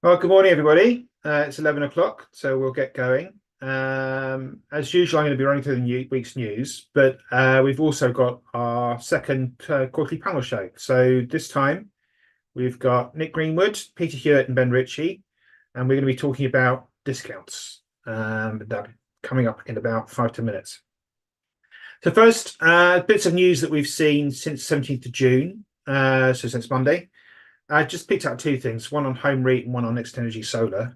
Well, good morning, everybody. It's 11 o'clock, so we'll get going. As usual, I'm going to be running through the week's news, but we've also got our second quarterly panel show. So this time we've got Nick Greenwood, Peter Hewitt, and Ben Ritchie, and we're going to be talking about discounts. That coming up in about 5 to 10 minutes. So first, bits of news that we've seen since 17th of June, so since Monday. I just picked out two things, one on home REIT and one on Next Energy Solar.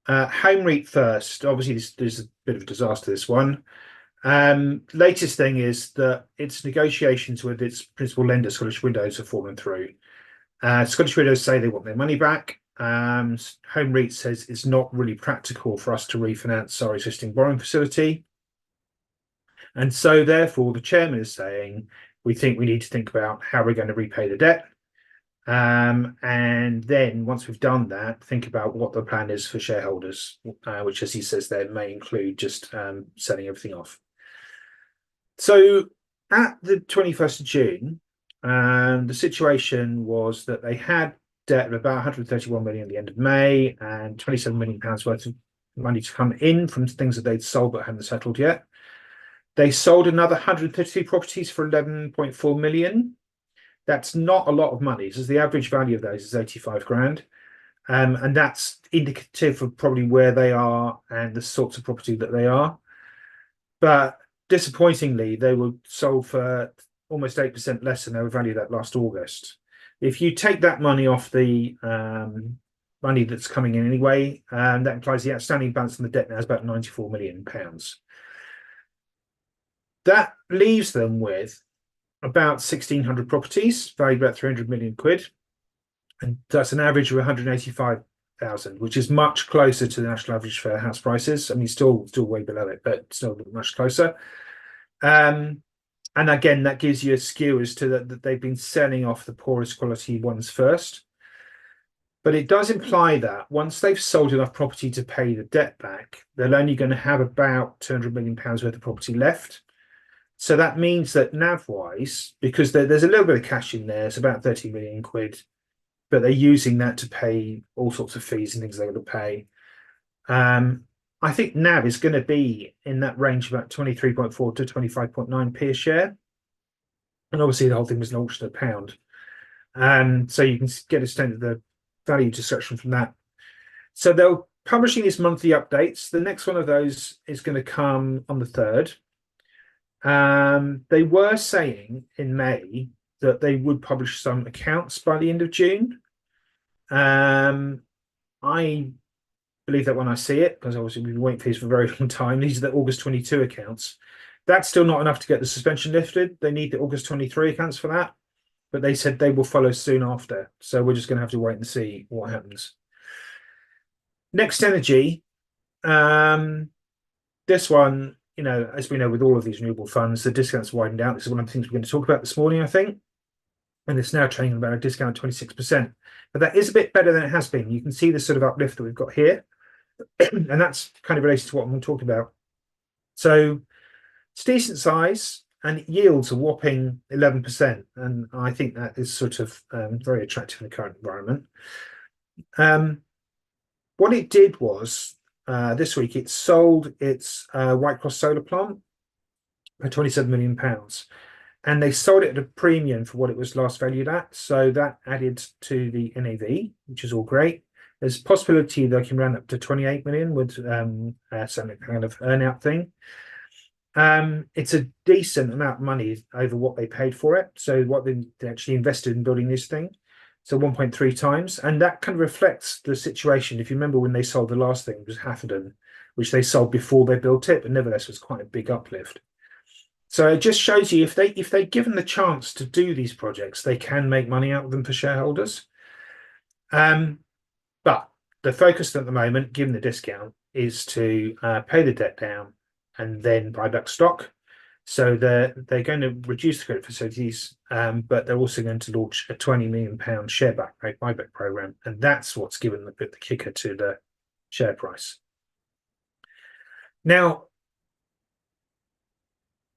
Home REIT first. Obviously, this is a bit of a disaster, this one. Latest thing is that its negotiations with its principal lender, Scottish Widows, have fallen through. Scottish Widows say they want their money back. Home REIT says it's not really practical for us to refinance our existing borrowing facility. And so, therefore, the chairman is saying, we think we need to think about how we're going to repay the debt. And then once we've done that, think about what the plan is for shareholders, which, as he says there, may include just selling everything off. So at the 21st of June, the situation was that they had debt of about 131 million at the end of May and 27 million pounds worth of money to come in from things that they'd sold but hadn't settled yet. They sold another 132 properties for 11.4 million. That's not a lot of money, because the average value of those is 85 grand. And that's indicative of probably where they are and the sorts of property that they are. But disappointingly, they were sold for almost 8% less than they were valued at last August. If you take that money off the money that's coming in anyway, that implies the outstanding balance on the debt now is about 94 million pounds. That leaves them with about 1,600 properties, valued about 300 million quid. And that's an average of 185,000, which is much closer to the national average for house prices. I mean, still way below it, but still much closer. And again, that gives you a skew as to that they've been selling off the poorest quality ones first. But it does imply that once they've sold enough property to pay the debt back, they're only going to have about 200 million pounds worth of property left. So that means that NAV-wise, because there's a little bit of cash in there, it's about 30 million quid, but they're using that to pay all sorts of fees and things they're going to pay. I think NAV is going to be in that range, about 23.4 to 25.9p a share. And obviously the whole thing was launched at £1. So you can get a sense of the value destruction from that. So they're publishing these monthly updates. The next one of those is going to come on the 3rd. They were saying in May that they would publish some accounts by the end of June. I believe that when I see it, because obviously we've been waiting for these for a very long time. These are the August 22 accounts. That's still not enough to get the suspension lifted. They need the August 23 accounts for that, but they said they will follow soon after. So we're just going to have to wait and see what happens. Next Energy, this one, as we know, with all of these renewable funds, the discounts widened out. This is one of the things we're going to talk about this morning, I think. And it's now trading about a discount of 26%. But that is a bit better than it has been. You can see the sort of uplift that we've got here. And that's kind of related to what I'm going to talk about. So it's decent size and yields a whopping 11%. And I think that is sort of very attractive in the current environment. What it did was, this week, it sold its Whitecross solar plant for 27 million pounds, and they sold it at a premium for what it was last valued at. So that added to the NAV, which is all great. There's a possibility they can run up to 28 million with some kind of earn-out thing. It's a decent amount of money over what they paid for it. So what they actually invested in building this thing. So 1.3 times. And that kind of reflects the situation. If you remember when they sold the last thing, it was Hafferden, which they sold before they built it, but nevertheless was quite a big uplift. So it just shows you if they're given the chance to do these projects, they can make money out of them for shareholders. But the focus at the moment, given the discount, is to pay the debt down and then buy back stock. So they're going to reduce the credit facilities, but they're also going to launch a 20 million pound share buyback program, and that's what's given the kicker to the share price. Now,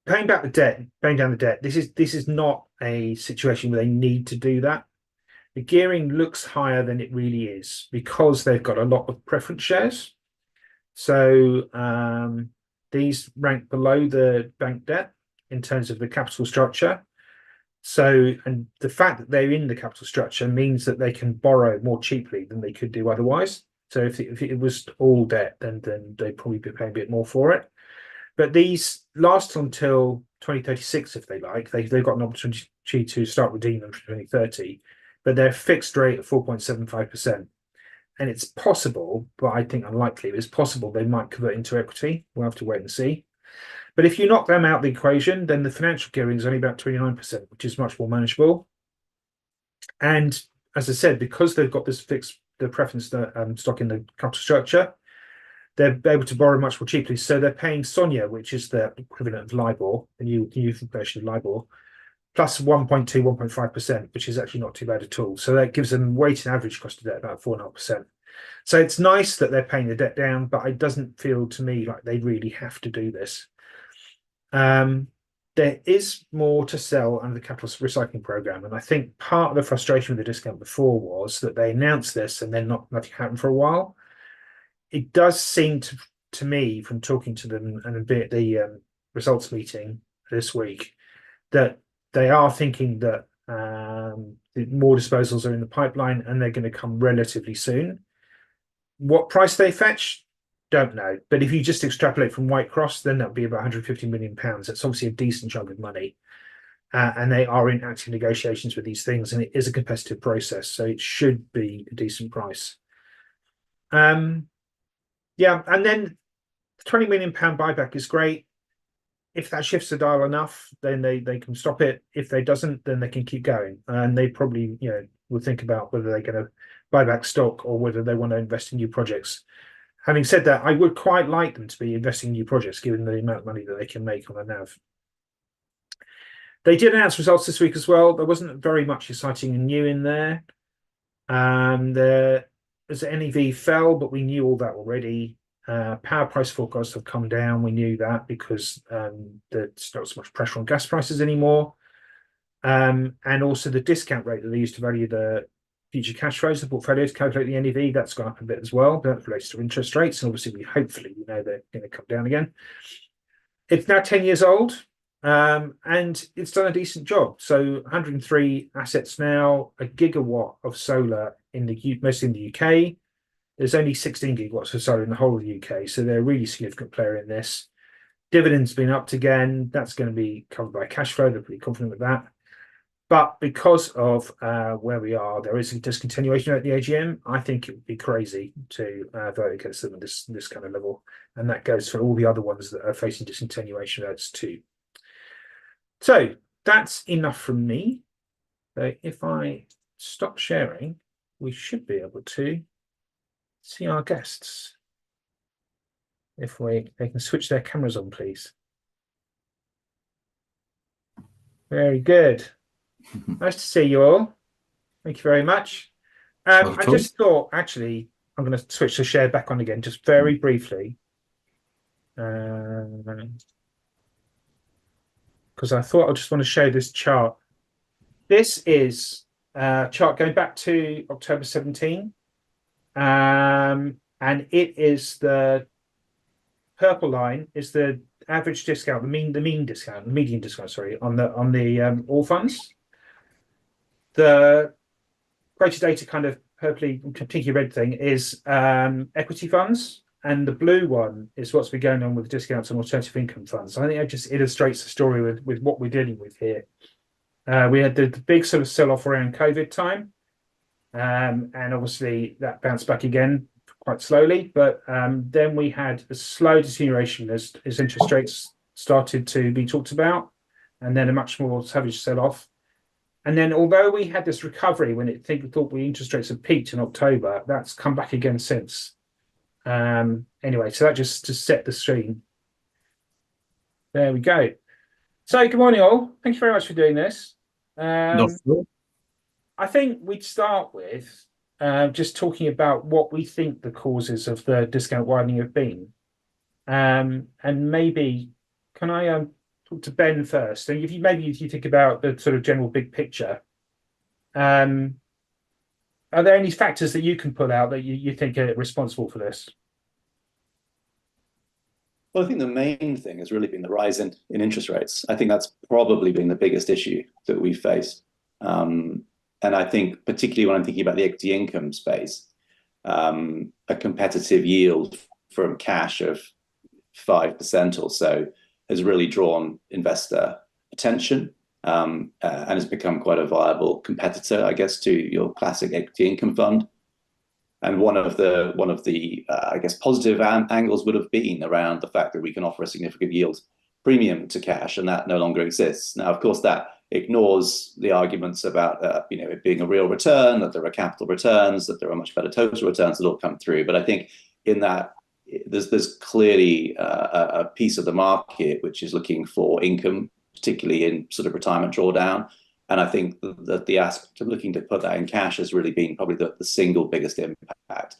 paying down the debt. This is not a situation where they need to do that, the gearing looks higher than it really is because they've got a lot of preference shares. So these rank below the bank debt in terms of the capital structure. So, and the fact that they're in the capital structure means that they can borrow more cheaply than they could do otherwise. So if it was all debt, then they'd probably be paying a bit more for it. But these last until 2036, if they like. They've got an opportunity to start redeeming them from 2030, but they're fixed rate of 4.75%. And it's possible, but I think unlikely, it's possible they might convert into equity. We'll have to wait and see. But if you knock them out of the equation, then the financial gearing is only about 29%, which is much more manageable. And as I said, because they've got this fixed the preference stock in the capital structure, they're able to borrow much more cheaply. So they're paying SONIA, which is the equivalent of LIBOR, the new version of LIBOR, plus 1.2, 1.5%, which is actually not too bad at all. So that gives them weighted average cost of debt about 4.5%. So it's nice that they're paying the debt down, but it doesn't feel to me like they really have to do this. There is more to sell under the capital recycling program, and I think part of the frustration with the discount before was that they announced this and then nothing happened for a while. It does seem to me, from talking to them and a bit at the results meeting this week, that they are thinking that more disposals are in the pipeline and they're going to come relatively soon. What price they fetch, don't know. But if you just extrapolate from White Cross, then that'll be about £150 million. That's obviously a decent chunk of money. And they are in active negotiations with these things, and it is a competitive process. So it should be a decent price. Yeah, and then the £20 million buyback is great. If that shifts the dial enough, then they can stop it. If they doesn't, then they can keep going. And they probably, will think about whether they're going to buy back stock or whether they want to invest in new projects. Having said that, I would quite like them to be investing in new projects, given the amount of money that they can make on a NAV. They did announce results this week as well. There wasn't very much exciting and new in there. As NAV fell, but we knew all that already. Power price forecasts have come down. We knew that because there's not so much pressure on gas prices anymore. And also the discount rate that they use to value the future cash flows, the portfolio to calculate the NAV, that's gone up a bit as well. That relates to interest rates. And obviously, hopefully, they're going to come down again. It's now 10 years old, and it's done a decent job. So 103 assets now, a gigawatt of solar mostly in the UK. There's only 16 gigawatts of solar in the whole of the UK, so they're a really significant player in this. Dividends been upped again. That's going to be covered by cash flow. They're pretty confident with that. But because of where we are, there is a discontinuation at the AGM. I think it would be crazy to vote against them at this kind of level. And that goes for all the other ones that are facing discontinuation votes too. So that's enough from me. So if I stop sharing, we should be able to see our guests. If they can switch their cameras on, please. Very good. Nice to see you all. Thank you very much. I just thought, actually, I'm going to switch the share back on again, just very briefly. Because I thought I just want to show this chart. This is a chart going back to October 17. And it is the purple line is the average discount, the median discount, sorry, on the all funds. The quoted data kind of purpley, pinky red thing is equity funds, and the blue one is what's been going on with discounts on alternative income funds. I think it just illustrates the story with what we're dealing with here. We had the big sort of sell-off around COVID time, and obviously that bounced back again quite slowly. But then we had a slow deterioration as interest rates started to be talked about, and then a much more savage sell-off. And then, although we had this recovery when we thought interest rates had peaked in October, that's come back again since. Anyway, so that just to set the scene. There we go. So, good morning, all. Thank you very much for doing this. I think we'd start with just talking about what we think the causes of the discount widening have been. And maybe, can I talk to Ben first? So if you think about the sort of general big picture, Are there any factors that you can pull out that you think are responsible for this? Well, I think the main thing has really been the rise in interest rates. I think that's probably been the biggest issue that we've faced. And I think, particularly when I'm thinking about the equity income space, a competitive yield from cash of 5% or so has really drawn investor attention, and has become quite a viable competitor, I guess, to your classic equity income fund. And one of the I guess positive angles would have been around the fact that we can offer a significant yield premium to cash, and that no longer exists. Now, of course, that ignores the arguments about it being a real return, that there are capital returns, that there are much better total returns that all come through. But I think in that there's clearly a piece of the market which is looking for income, particularly in sort of retirement drawdown. And I think that the aspect of looking to put that in cash has really been probably the single biggest impact.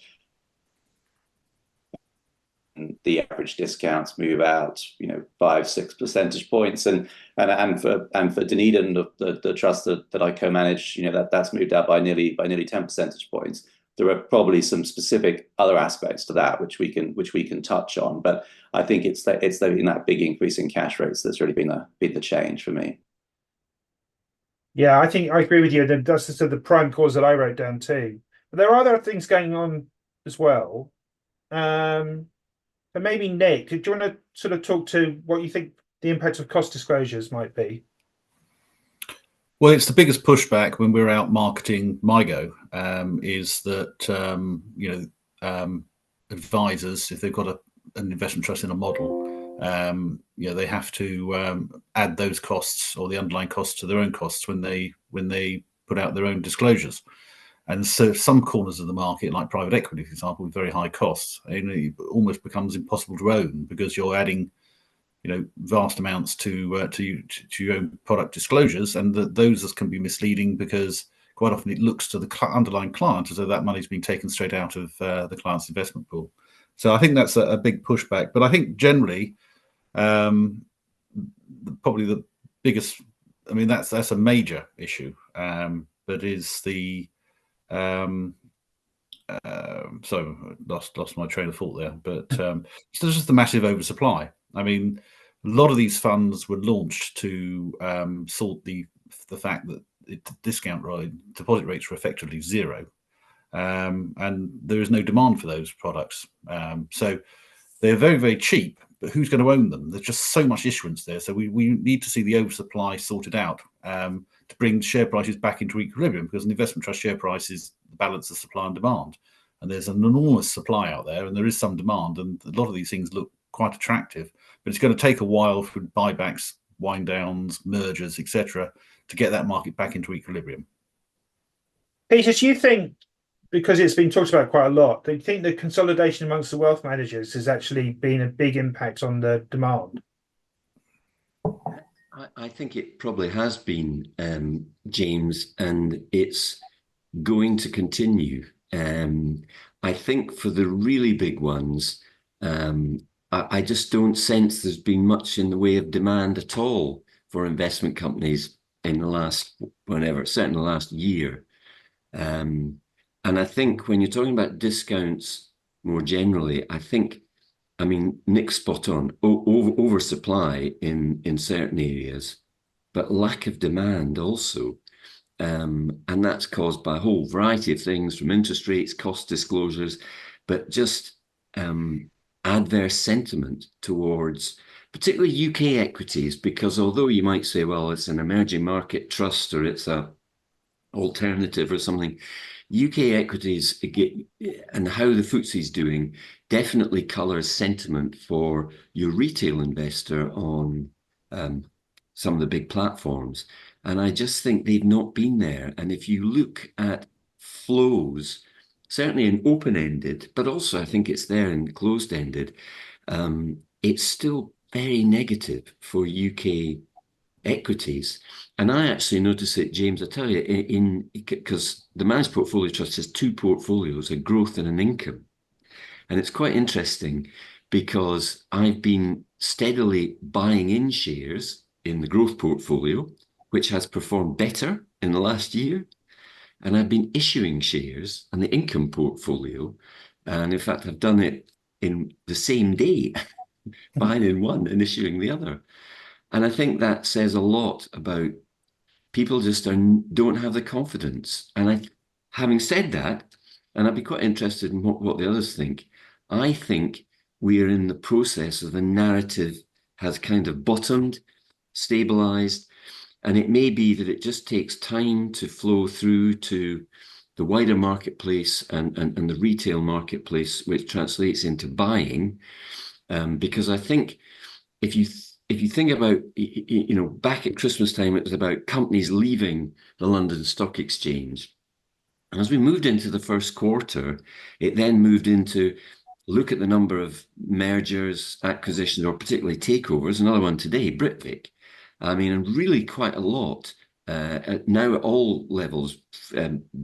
And the average discounts move out, 5-6 percentage points, and for Dunedin, the trust that I co-manage, that's moved out by nearly 10 percentage points. There are probably some specific other aspects to that which we can touch on, but I think it's in that big increase in cash rates that's really been the change for me. Yeah, I think I agree with you. That's sort of the prime cause that I wrote down too. But there are other things going on as well. And maybe Nick, do you want to sort of talk to what you think the impact of cost disclosures might be? Well, it's the biggest pushback when we're out marketing MIGO, is that advisors, if they've got an investment trust in a model, they have to add those costs or the underlying costs to their own costs when they put out their own disclosures. And so some corners of the market, like private equity, for example, with very high costs, it almost becomes impossible to own because you're adding vast amounts to your own product disclosures, and those can be misleading because quite often it looks to the underlying client as though that money's been taken straight out of the client's investment pool. So I think that's a big pushback. But I think generally, probably the biggest, that's a major issue, but is the so lost my train of thought there. But it's just the massive oversupply. I mean, a lot of these funds were launched to sort the fact that deposit rates were effectively zero, and there is no demand for those products. So they're very, very cheap, but who's going to own them? There's just so much issuance there. So we need to see the oversupply sorted out to bring share prices back into equilibrium, because an investment trust share price is the balance of supply and demand. And there's an enormous supply out there, and there is some demand, and a lot of these things look quite attractive. But it's going to take a while for buybacks, wind downs, mergers, etc., to get that market back into equilibrium. Peter, do you think, because it's been talked about quite a lot, do you think the consolidation amongst the wealth managers has actually been a big impact on the demand? I think it probably has been, James, and it's going to continue. I think for the really big ones, I just don't sense there's been much in the way of demand at all for investment companies in the last, certainly the last year. And I think when you're talking about discounts more generally, Nick's spot on, oversupply in certain areas, but lack of demand also. And that's caused by a whole variety of things, from interest rates, cost disclosures, but just adverse sentiment towards particularly UK equities, because although you might say, well, it's an emerging market trust or it's a alternative or something, UK equities and how the FTSE's doing definitely colours sentiment for your retail investor on some of the big platforms. And I just think they've not been there. And if you look at flows, certainly in open-ended, but also I think it's there in closed-ended, it's still very negative for UK equities. And I actually notice it, James, I tell you, because the managed portfolio trust has two portfolios, a growth and an income. And it's quite interesting because I've been steadily buying in shares in the growth portfolio, which has performed better in the last year. and I've been issuing shares on the income portfolio. And in fact, I've done it in the same day, buying in one and issuing the other. And I think that says a lot about people just don't have the confidence. And having said that, and I'd be quite interested in what the others think, I think we are in the process of the narrative has kind of bottomed, stabilized, and it may be that it just takes time to flow through to the wider marketplace and the retail marketplace, which translates into buying. Because I think if you think about, back at Christmas time, it was about companies leaving the London Stock Exchange. And as we moved into the first quarter, it then moved into look at the number of mergers, acquisitions, or particularly takeovers. Another one today, Britvic. I mean, and really quite a lot now at all levels,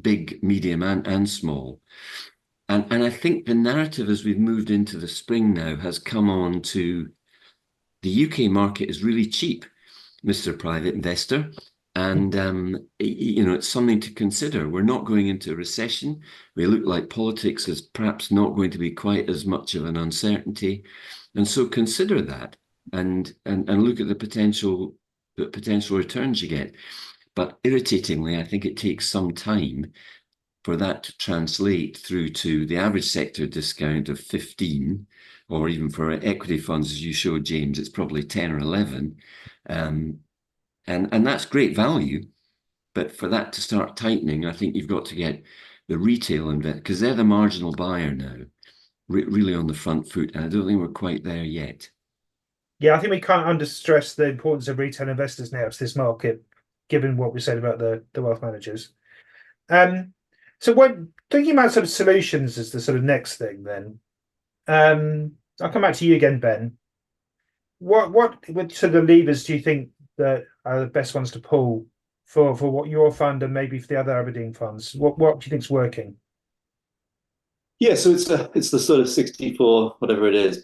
big, medium, and small. And I think the narrative as we've moved into the spring now has come on to the UK market is really cheap, Mr. Private Investor. And, it's something to consider. We're not going into a recession. We look like politics is perhaps not going to be quite as much of an uncertainty. And so consider that and look at the potential returns you get. But irritatingly, I think it takes some time for that to translate through to the average sector discount of 15, or even for equity funds, as you showed, James, it's probably 10 or 11. And that's great value. But for that to start tightening, I think you've got to get the retail investor, because they're the marginal buyer now, really on the front foot. And I don't think we're quite there yet. Yeah, I think we can't understress the importance of retail investors now to this market, given what we said about the wealth managers. So when thinking about sort of solutions as the sort of next thing, then I'll come back to you again, Ben. What sort of levers do you think that are the best ones to pull for what your fund and maybe for the other Aberdeen funds? What do you think's working? Yeah, so it's the sort of 64 whatever it is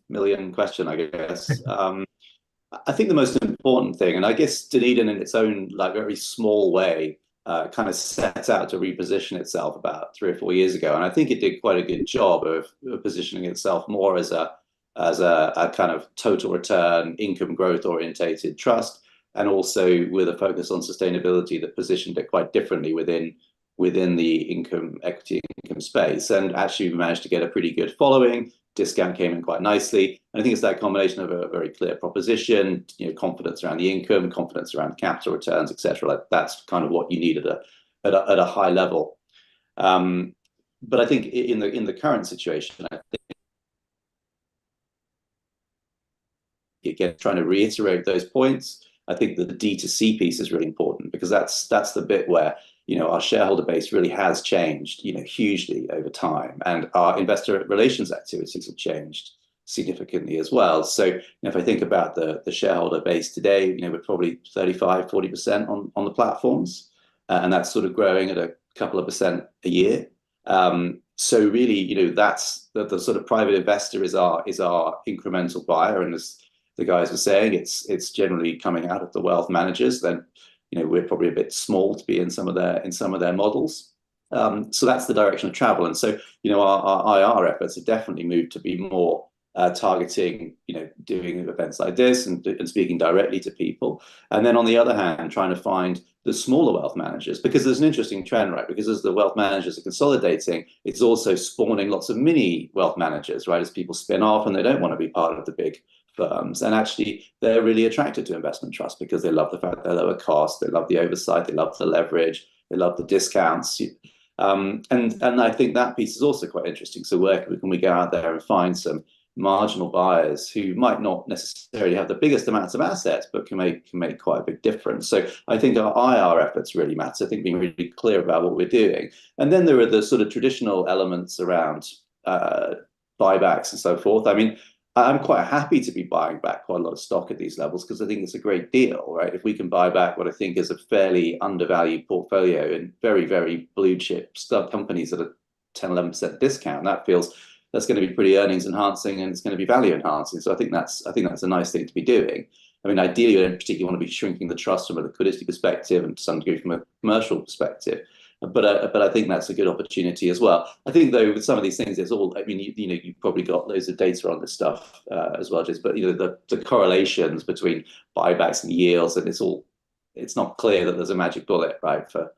million question, I guess. I think the most important thing, and I guess Dunedin in its own very small way kind of set out to reposition itself about 3 or 4 years ago, and I think it did quite a good job of positioning itself more as a kind of total return income growth orientated trust, and also with a focus on sustainability that positioned it quite differently within the equity income space. And actually we managed to get a pretty good following. Discount came in quite nicely. And I think it's that combination of a very clear proposition, confidence around the income, confidence around capital returns, etc. Like that's kind of what you need at a high level. But I think in the current situation, I think again trying to reiterate those points. I think that the D2C piece is really important, because that's the bit where our shareholder base really has changed hugely over time, and our investor relations activities have changed significantly as well. So if I think about the shareholder base today, we're probably 35-40% on the platforms, and that's sort of growing at a couple of percent a year. So really, that's the sort of private investor is our incremental buyer, and as the guys were saying, it's generally coming out of the wealth managers. Then we're probably a bit small to be in some of their models. So that's the direction of travel. And so our IR efforts have definitely moved to be more targeting, doing events like this and speaking directly to people. And then on the other hand, trying to find the smaller wealth managers, because there's an interesting trend, right? Because as the wealth managers are consolidating, it's also spawning lots of mini wealth managers, right? As people spin off and they don't want to be part of the big firms, and actually they're really attracted to investment trusts because they love the fact they're lower cost, they love the oversight, they love the leverage, they love the discounts, and I think that piece is also quite interesting. So where can we go out there and find some marginal buyers who might not necessarily have the biggest amounts of assets, but can make quite a big difference? So I think our IR efforts really matter. I think being really clear about what we're doing, and then there are the sort of traditional elements around buybacks and so forth. I mean, I'm quite happy to be buying back quite a lot of stock at these levels, because I think it's a great deal, right? If we can buy back what I think is a fairly undervalued portfolio in very, very blue chip stock companies at a 10-11% discount, that's going to be pretty earnings enhancing, and it's going to be value enhancing. So I think that's a nice thing to be doing. I mean, ideally, we don't particularly want to be shrinking the trust from a liquidity perspective and to some degree from a commercial perspective. But I think that's a good opportunity as well. I think though with some of these things, it's all. I mean, you've probably got loads of data on this stuff as well, just. But the correlations between buybacks and yields, and it's not clear that there's a magic bullet, right, for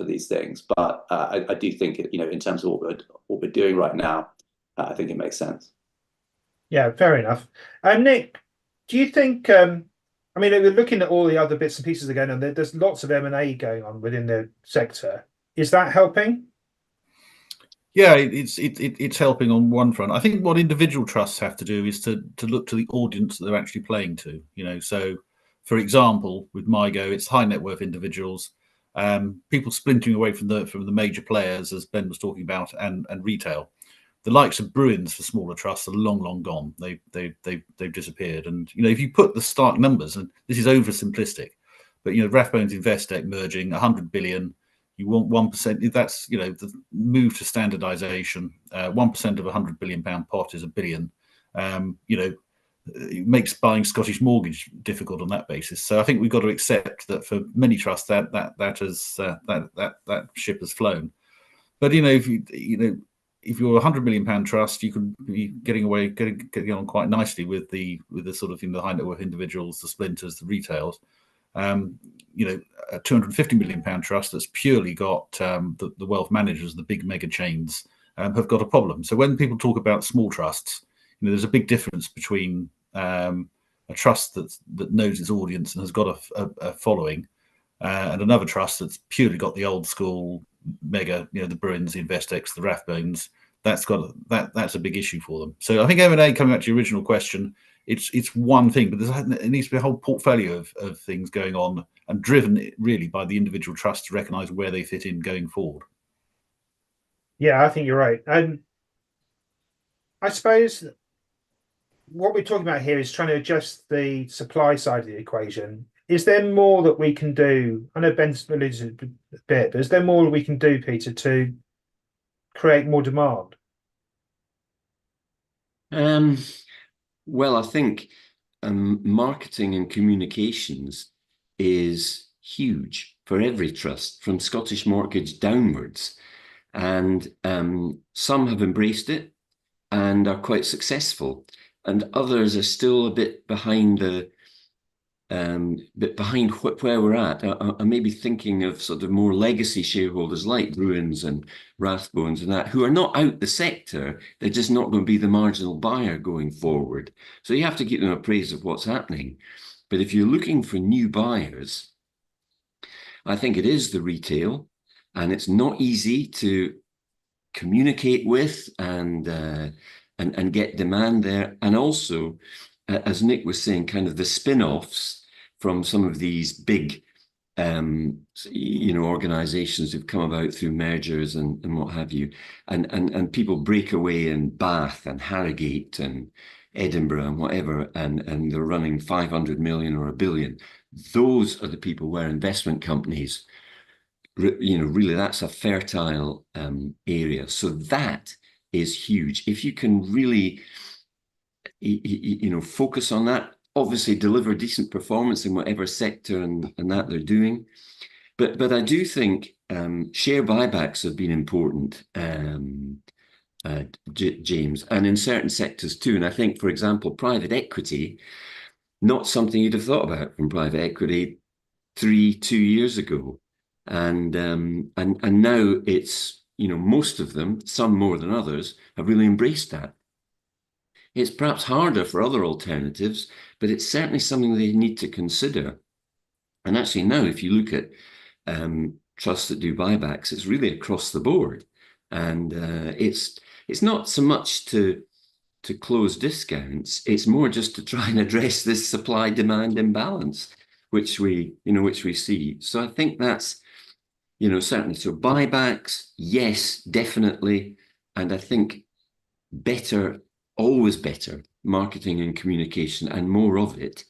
these things. But I do think in terms of what we're doing right now, I think it makes sense. Yeah, fair enough. Nick, do you think? I mean, we're looking at all the other bits and pieces that are going on. There's lots of M&A going on within the sector. Is that helping? Yeah, it's helping on one front. I think what individual trusts have to do is to look to the audience that they're actually playing to. So for example, with MIGO, it's high net worth individuals, people splintering away from the major players, as Ben was talking about, and retail. The likes of Bruins for smaller trusts are long gone. They've disappeared. And if you put the stark numbers, and this is oversimplistic, but Rathbones Investec merging 100 billion, you want 1%. That's the move to standardisation. 1% of £100 billion pot is £1 billion. It makes buying Scottish mortgage difficult on that basis. So I think we've got to accept that for many trusts that ship has flown. But if you're £100 million trust, you could be getting on quite nicely with the sort of the high net worth individuals, the splinters, the retails. A £250 million trust that's purely got the wealth managers, the big mega chains, have got a problem. So when people talk about small trusts, there's a big difference between a trust that knows its audience and has got a following, and another trust that's purely got the old school mega, the Bruins, the Investecs, the Rathbones. That's a big issue for them. So I think M&A, coming back to your original question, it's one thing, but it needs to be a whole portfolio of things going on, and driven really by the individual trusts to recognise where they fit in going forward. Yeah, I think you're right. And I suppose what we're talking about here is trying to adjust the supply side of the equation. Is there more that we can do? I know Ben's alluded to a bit, but is there more we can do, Peter, to create more demand? Well, I think marketing and communications is huge for every trust, from Scottish Mortgage downwards. And some have embraced it and are quite successful, and others are still a bit behind where we're at. I may be thinking of sort of more legacy shareholders like Bruins and Rathbones and that, who are not out the sector. They're just not going to be the marginal buyer going forward. So you have to keep them appraised of what's happening. But if you're looking for new buyers, I think it is the retail, and it's not easy to communicate with and get demand there. And also, as Nick was saying, kind of the spin-offs from some of these big, organisations who've come about through mergers and what have you, and people break away in Bath and Harrogate and Edinburgh and whatever, and they're running 500 million or $1 billion. Those are the people where investment companies, really that's a fertile area. So that is huge. If you can really, focus on that, obviously deliver decent performance in whatever sector and that they're doing. But I do think share buybacks have been important, James, and in certain sectors too. And I think, for example, private equity, not something you'd have thought about from private equity 2 years ago. And now it's, most of them, some more than others, have really embraced that. It's perhaps harder for other alternatives, but it's certainly something they need to consider. And actually now, if you look at trusts that do buybacks, it's really across the board. And it's not so much to close discounts, it's more just to try and address this supply-demand imbalance, which we see. So I think that's, certainly. So buybacks, yes, definitely. And I think always better marketing and communication, and more of it.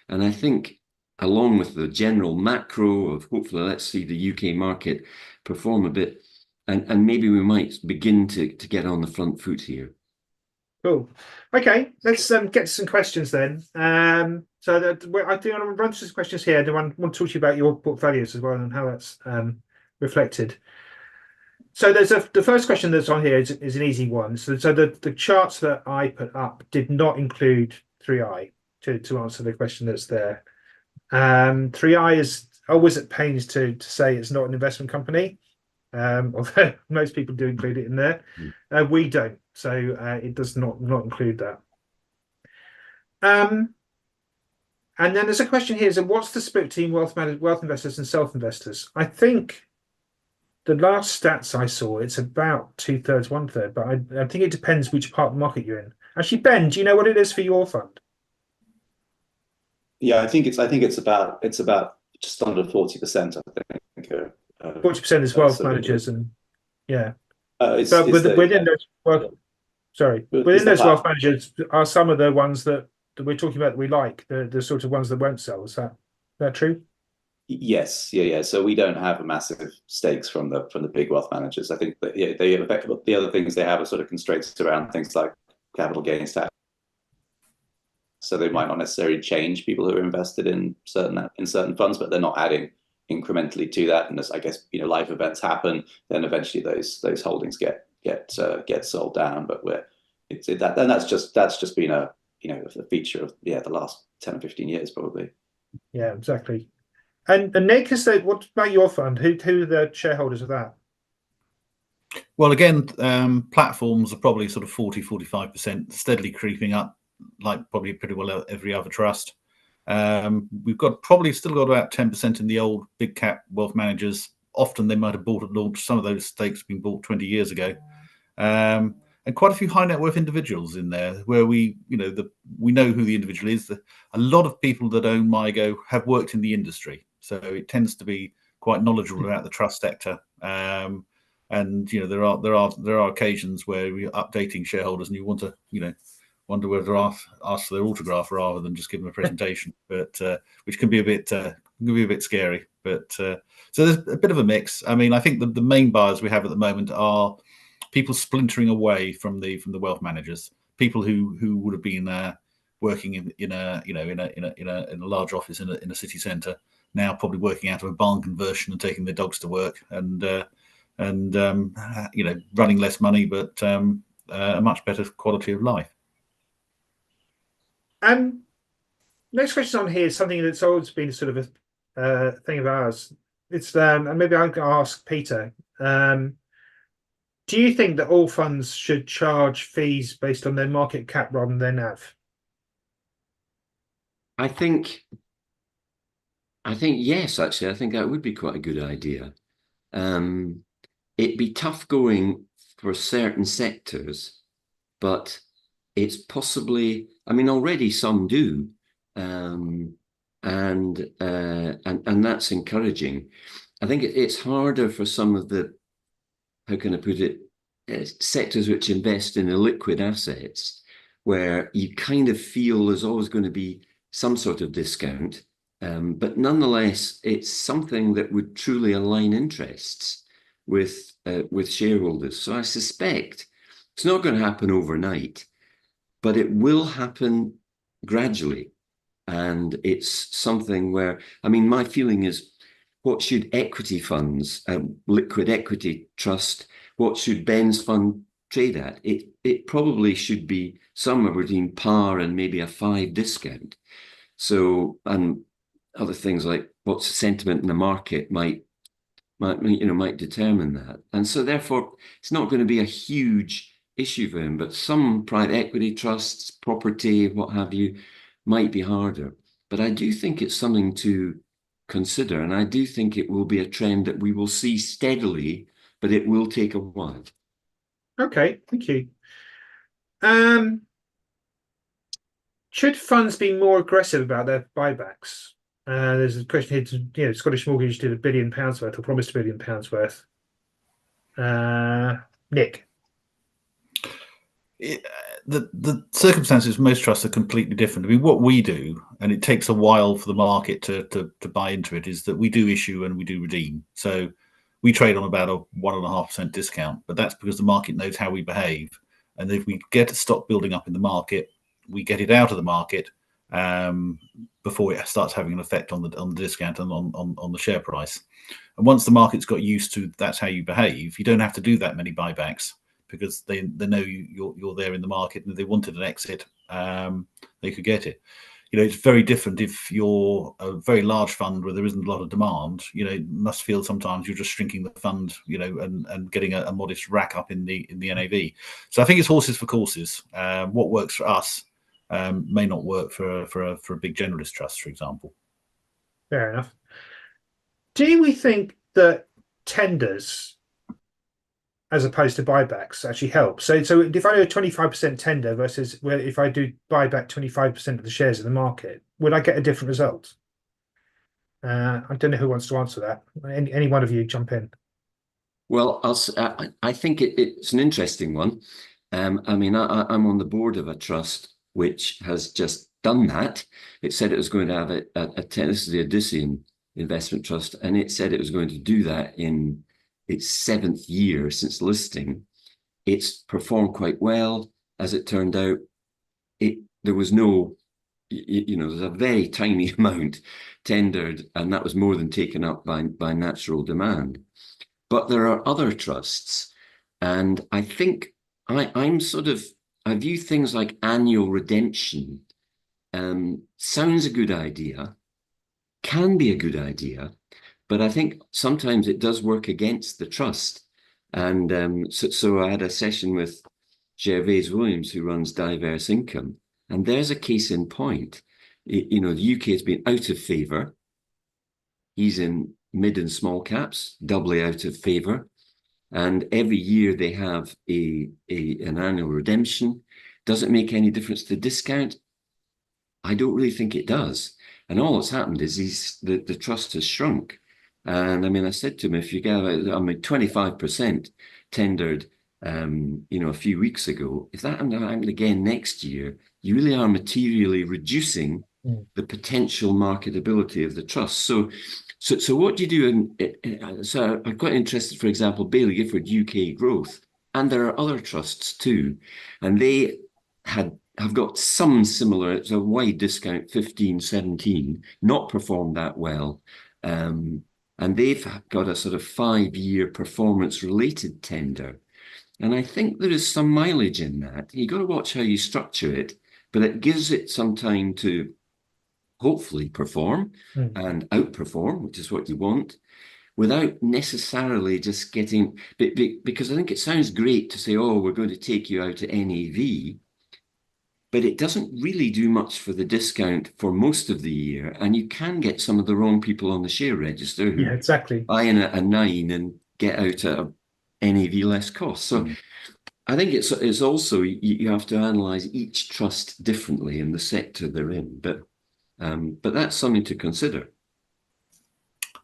And I think, along with the general macro of hopefully let's see the UK market perform a bit, and maybe we might begin to get on the front foot here. Cool. Okay, let's get to some questions then. So I do want to run through some questions here. I want to talk to you about your portfolios as well and how that's reflected. So there's the first question that's on here is an easy one. So the charts that I put up did not include 3i to answer the question that's there. 3i is always at pains to say it's not an investment company, although most people do include it in there. We don't, so it does not include that. And then there's a question here: so what's the split between wealth investors and self-investors? I think the last stats I saw, it's about 2/3, 1/3, but I think it depends which part of the market you're in. Actually, Ben, do you know what it is for your fund? Yeah, I think it's about just under 40%. I think 40% is wealth managers, and yeah. But within those wealth managers are some of the ones that we're talking about that we like, the sort of ones that won't sell. Is that true? Yes, yeah. So we don't have massive stakes from the big wealth managers. I think that they affect the other things they have are sort of constraints around things like capital gains tax. So they might not necessarily change people who are invested in certain funds, but they're not adding incrementally to that. And as I guess life events happen, then eventually those holdings get sold down. But that's just been a feature of the last 10 or 15 years probably. Yeah, exactly. And Nick, what about your fund? Who are the shareholders of that? Well, again, platforms are probably sort of 40-45%, steadily creeping up, like probably pretty well every other trust. We've probably still got about 10% in the old big cap wealth managers. Often they might have bought at launch. Some of those stakes have been bought 20 years ago. And quite a few high net worth individuals in there where we know who the individual is. A lot of people that own MIGO have worked in the industry. So it tends to be quite knowledgeable about the trust sector. And there are occasions where we're updating shareholders and you want to wonder whether to ask for their autograph rather than just give them a presentation, but which can be a bit scary. But so there's a bit of a mix. I mean, I think the main buyers we have at the moment are people splintering away from the wealth managers, people who would have been working in a large office in a city centre, now probably working out of a barn conversion and taking their dogs to work and running less money, but a much better quality of life. Next question on here is something that's always been sort of a thing of ours. It's and maybe I'm going to ask Peter. Do you think that all funds should charge fees based on their market cap rather than their NAV? I think yes, actually. I think that would be quite a good idea. It'd be tough going for certain sectors, but it's possibly, I mean, already some do, and that's encouraging. I think it's harder for some of the, how can I put it, sectors which invest in illiquid assets, where you kind of feel there's always going to be some sort of discount, but nonetheless, it's something that would truly align interests with shareholders. So I suspect it's not going to happen overnight, but it will happen gradually. And it's something where, I mean, my feeling is, what should equity funds, liquid equity trust, what should Ben's fund trade at? It probably should be somewhere between par and maybe a 5 discount. So, and other things like what's the sentiment in the market might determine that. And so therefore, it's not going to be a huge issue for him, but some private equity trusts, property, what have you, might be harder. But I do think it's something to consider, and I do think it will be a trend that we will see steadily, but it will take a while. Okay, thank you. Should funds be more aggressive about their buybacks? There's a question here. Scottish Mortgage did £1 billion worth, or promised £1 billion worth. Nick. The circumstances for most trusts are completely different. I mean, what we do, and it takes a while for the market to buy into it, is that we do issue and we do redeem. So we trade on about a 1.5% discount, but that's because the market knows how we behave. And if we get stock building up in the market, we get it out of the market, before it starts having an effect on the discount and on the share price. And once the market's got used to that's how you behave, you don't have to do that many buybacks, because they know you're there in the market, and if they wanted an exit, they could get it. It's very different if you're a very large fund where there isn't a lot of demand. You must feel sometimes you're just shrinking the fund, and getting a modest rack up in the NAV. So I think it's horses for courses. What works for us may not work for a big generalist trust, for example. Fair enough. Do we think that tenders, as opposed to buybacks, actually help? So if I do a 25% tender versus if I do buyback 25% of the shares in the market, would I get a different result? I don't know who wants to answer that. Any one of you jump in. Well, I think it's an interesting one. I mean, I'm on the board of a trust which has just done that. It said it was going to have this is the Odyssean Investment Trust, and it said it was going to do that in its 7th year since listing. It's performed quite well, as it turned out. There was no, there's a very tiny amount tendered, and that was more than taken up by natural demand. But there are other trusts, and I think I view things like annual redemption. Sounds a good idea, can be a good idea, but I think sometimes it does work against the trust. And so I had a session with Gervais Williams, who runs Diverse Income, and there's a case in point. The UK has been out of favour. He's in mid and small caps, doubly out of favour. And every year they have an annual redemption. Does it make any difference to discount? I don't really think it does. And all that's happened is the trust has shrunk. And I mean, I said to him, if you get, 25% tendered, a few weeks ago, if that happened again next year, you really are materially reducing the potential marketability of the trust. So what do you do? So I'm quite interested, for example, Baillie Gifford UK Growth, and there are other trusts too, and they have got some similar. It's a wide discount, 15, 17, not performed that well, and they've got a sort of 5-year performance-related tender, and I think there is some mileage in that. You've got to watch how you structure it, but it gives it some time to hopefully perform and outperform, which is what you want, without necessarily just getting, because I think it sounds great to say, oh, we're going to take you out at NAV, but it doesn't really do much for the discount for most of the year. And you can get some of the wrong people on the share register who buy in at a 9 and get out at a NAV less cost. So I think it's also, you have to analyze each trust differently in the sector they're in. But that's something to consider.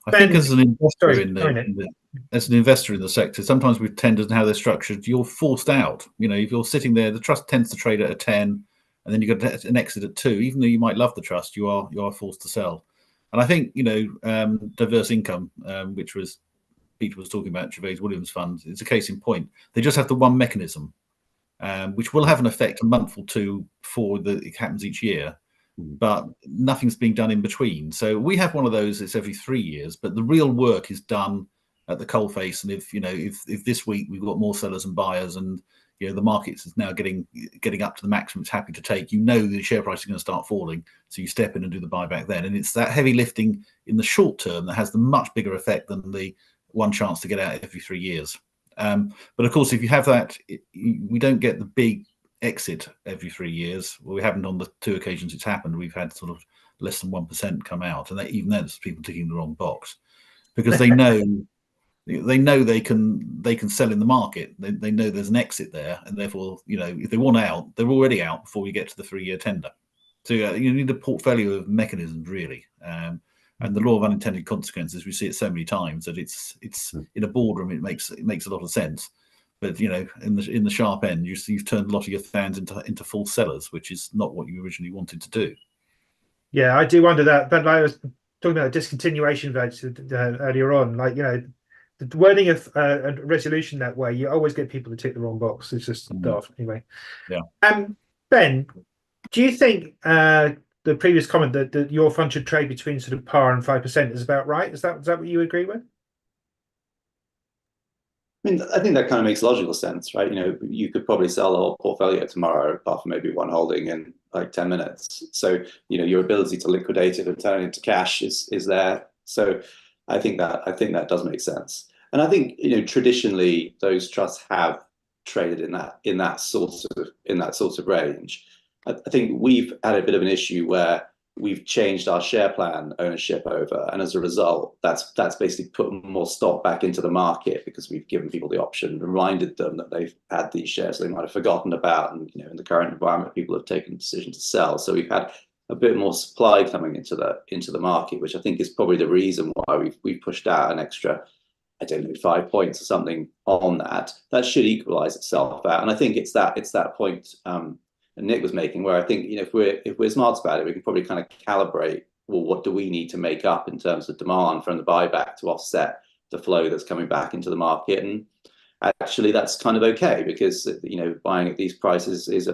I think as an investor in the sector, sometimes with tenders and how they're structured, you're forced out. If you're sitting there, the trust tends to trade at a 10, and then you got an exit at 2. Even though you might love the trust, you are forced to sell. And I think Diverse Income, which was Peter was talking about, Gervais Williams Fund, it's a case in point. They just have the one mechanism, which will have an effect a month or two before it happens each year. But nothing's being done in between. So we have one of those. It's every 3 years, but the real work is done at the coalface. And if this week we've got more sellers and buyers, and the market is now getting up to the maximum it's happy to take, the share price is going to start falling, so you step in and do the buyback then. And it's that heavy lifting in the short term that has the much bigger effect than the one chance to get out every 3 years. But of course, if you have that, we don't get the big exit every 3 years. Well, we haven't on the 2 occasions it's happened. We've had sort of less than 1% come out, and even then it's people ticking the wrong box, because they know they can sell in the market. They know there's an exit there, and therefore if they want out, they're already out before we get to the 3-year tender. So you need a portfolio of mechanisms really, and the law of unintended consequences. We see it so many times that it's in a boardroom. It makes a lot of sense. But in the sharp end, you've turned a lot of your fans into full sellers, which is not what you originally wanted to do. Yeah, I do wonder that. But I was talking about discontinuation votes earlier on. The wording of a resolution that way, you always get people to tick the wrong box. It's just daft anyway. Yeah. Ben, do you think the previous comment that your fund should trade between sort of par and 5% is about right? Is that what you agree with? I mean, I think that kind of makes logical sense, right? You know, you could probably sell the whole portfolio tomorrow, apart from maybe one holding in like 10 minutes. So, you know, your ability to liquidate it and turn it into cash is there. So I think that does make sense. And I think, you know, traditionally those trusts have traded in that sort of range. I think we've had a bit of an issue where we've changed our share plan ownership over, and as a result, that's basically put more stock back into the market because we've given people the option, reminded them that they've had these shares they might have forgotten about, and you know, in the current environment, people have taken the decision to sell. So we've had a bit more supply coming into the market, which I think is probably the reason why we've pushed out an extra, I don't know, 5 points or something on that. That should equalize itself out, and I think it's that point Nick was making, where I think, you know, if we're smart about it, we can probably kind of calibrate, well, what do we need to make up in terms of demand from the buyback to offset the flow that's coming back into the market. And actually that's kind of okay, because, you know, buying at these prices is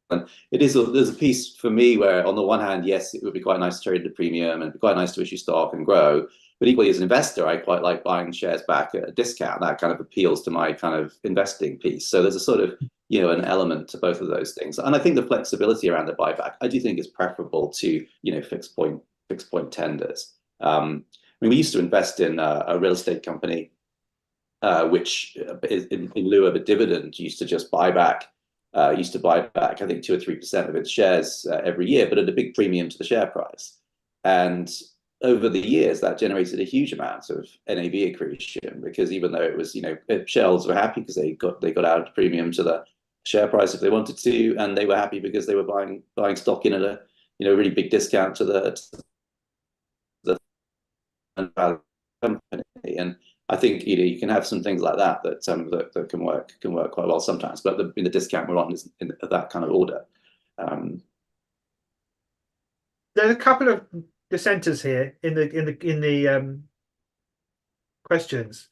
and there's a piece for me where, on the one hand, yes, it would be quite nice to trade at a premium and it'd be quite nice to issue stock and grow. But equally, as an investor, I quite like buying shares back at a discount. That kind of appeals to my kind of investing piece. So there's a sort of, you know, an element to both of those things. And I think the flexibility around the buyback, I do think is preferable to, you know, fixed point tenders. I mean, we used to invest in a real estate company, which in lieu of a dividend used to just buy back. I think 2 or 3% of its shares every year, but at a big premium to the share price. And over the years, that generated a huge amount of NAV accretion, because even though it was, you know, shareholders were happy because they got out a premium to the share price if they wanted to, and they were happy because they were buying stock in at a, you know, really big discount to the company. And I think, you know, you can have some things like that that can work quite well sometimes, but the discount we're on is in that kind of order. There's a couple of dissenters here in the questions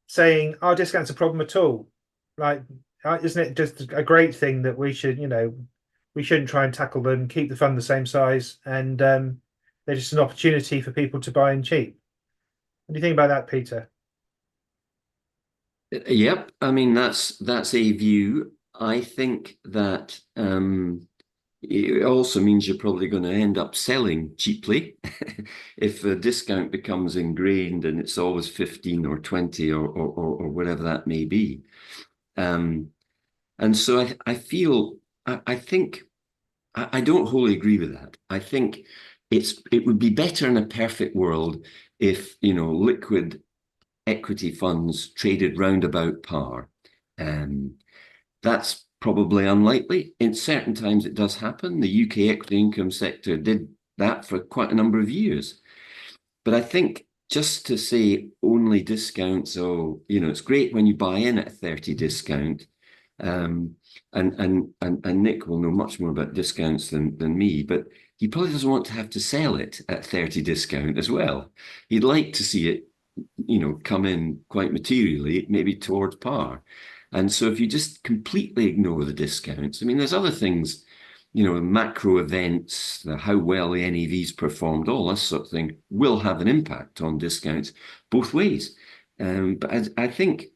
saying, "Are discounts a problem at all? Like, isn't it just a great thing that we should, you know, we shouldn't try and tackle them, keep the fund the same size, and they're just an opportunity for people to buy in cheap?" What do you think about that, Peter? Yep, I mean that's a view. I think that it also means you're probably going to end up selling cheaply if a discount becomes ingrained and it's always 15 or 20 or whatever that may be. And so I think I don't wholly agree with that. I think it would be better in a perfect world if, you know, liquid equity funds traded round about par. That's probably unlikely. In certain times it does happen. The UK equity income sector did that for quite a number of years. But I think just to say only discounts, oh, you know, it's great when you buy in at a 30 discount. And Nick will know much more about discounts than me, but he probably doesn't want to have to sell it at 30 discount as well. He'd like to see it, you know, come in quite materially, maybe towards par. And so if you just completely ignore the discounts, I mean, there's other things, you know, macro events, how well the NAVs performed, all this sort of thing will have an impact on discounts both ways. But I think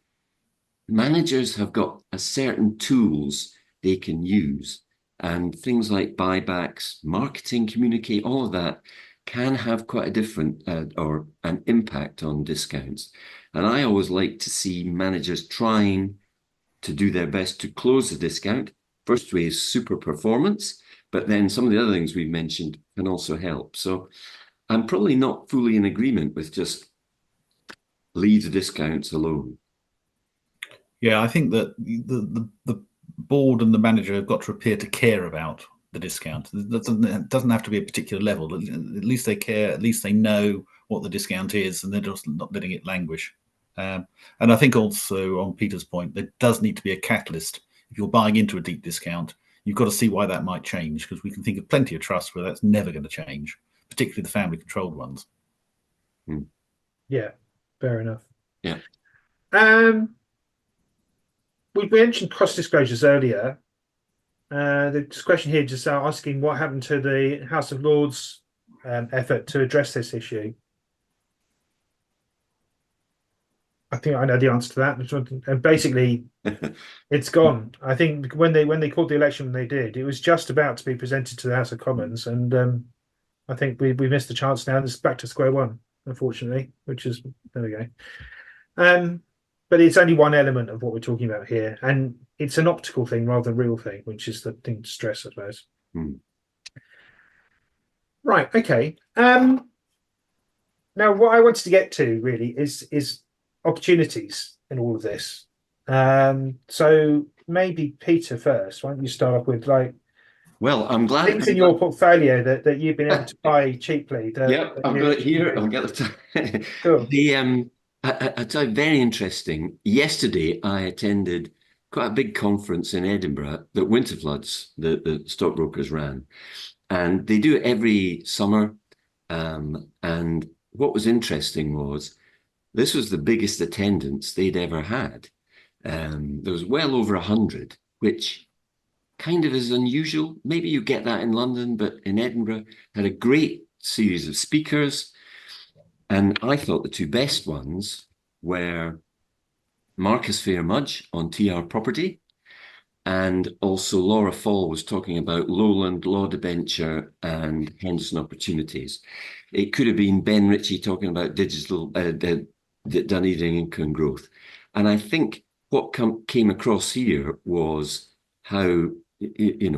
managers have got a certain tools they can use, and things like buybacks, marketing, communicate, all of that can have quite a different or an impact on discounts. And I always like to see managers trying to do their best to close the discount. First way is super performance, but then some of the other things we've mentioned can also help. So I'm probably not fully in agreement with just leave the discounts alone. Yeah, I think that the board and the manager have got to appear to care about the discount. It doesn't have to be a particular level. At least they care. At least they know what the discount is, and they're just not letting it languish. And I think also, on Peter's point, there does need to be a catalyst. If you're buying into a deep discount, you've got to see why that might change, because we can think of plenty of trusts where that's never going to change, particularly the family-controlled ones. Yeah, fair enough. Yeah. We mentioned cost disclosures earlier. The question here just asking what happened to the House of Lords effort to address this issue. I think I know the answer to that. And basically, it's gone. I think when they called the election when they did, it was just about to be presented to the House of Commons, and I think we missed the chance now. It's back to square one, unfortunately. Which is there we go. But it's only one element of what we're talking about here, and it's an optical thing rather than a real thing, which is the thing to stress, I suppose. Right. Okay. Now, what I wanted to get to really is opportunities in all of this. So maybe Peter first. Why don't you start off with well, I'm glad things in your portfolio that you've been able to buy cheaply. Yeah, I've got it here. I'll get it. Cool. I tell you, very interesting. Yesterday, I attended quite a big conference in Edinburgh that Winterfloods, the stockbrokers, ran, and they do it every summer. And what was interesting was this was the biggest attendance they'd ever had. There was well over 100, which kind of is unusual. Maybe you get that in London, but in Edinburgh, had a great series of speakers. And I thought the two best ones were Marcus Fairmudge on TR Property, and also Laura Fall was talking about Lowland, Law Debenture, and Henderson Opportunities. It could have been Ben Ritchie talking about digital Dunedin income growth. And I think what came across here was how, a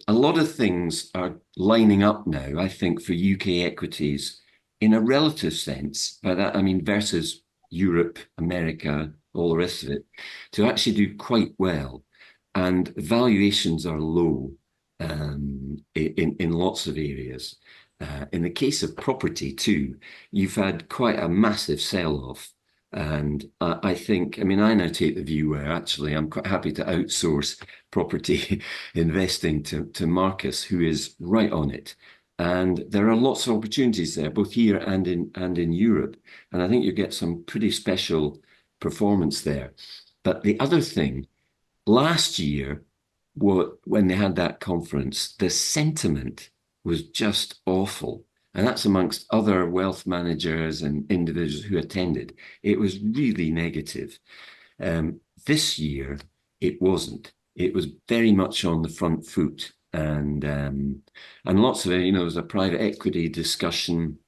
lot of things are lining up now, I think, for UK equities in a relative sense. By that, I mean, versus Europe, America, all the rest of it, to actually do quite well. And valuations are low in lots of areas. In the case of property too, you've had quite a massive sell-off. And I think, I mean, I now take the view where actually I'm quite happy to outsource property investing to Marcus, who is right on it. And there are lots of opportunities there, both here and in Europe. And I think you get some pretty special performance there. But the other thing, last year, when they had that conference, the sentiment was just awful. And that's amongst other wealth managers and individuals who attended. It was really negative. This year, it wasn't. It was very much on the front foot. And lots of it, there was a private equity discussion.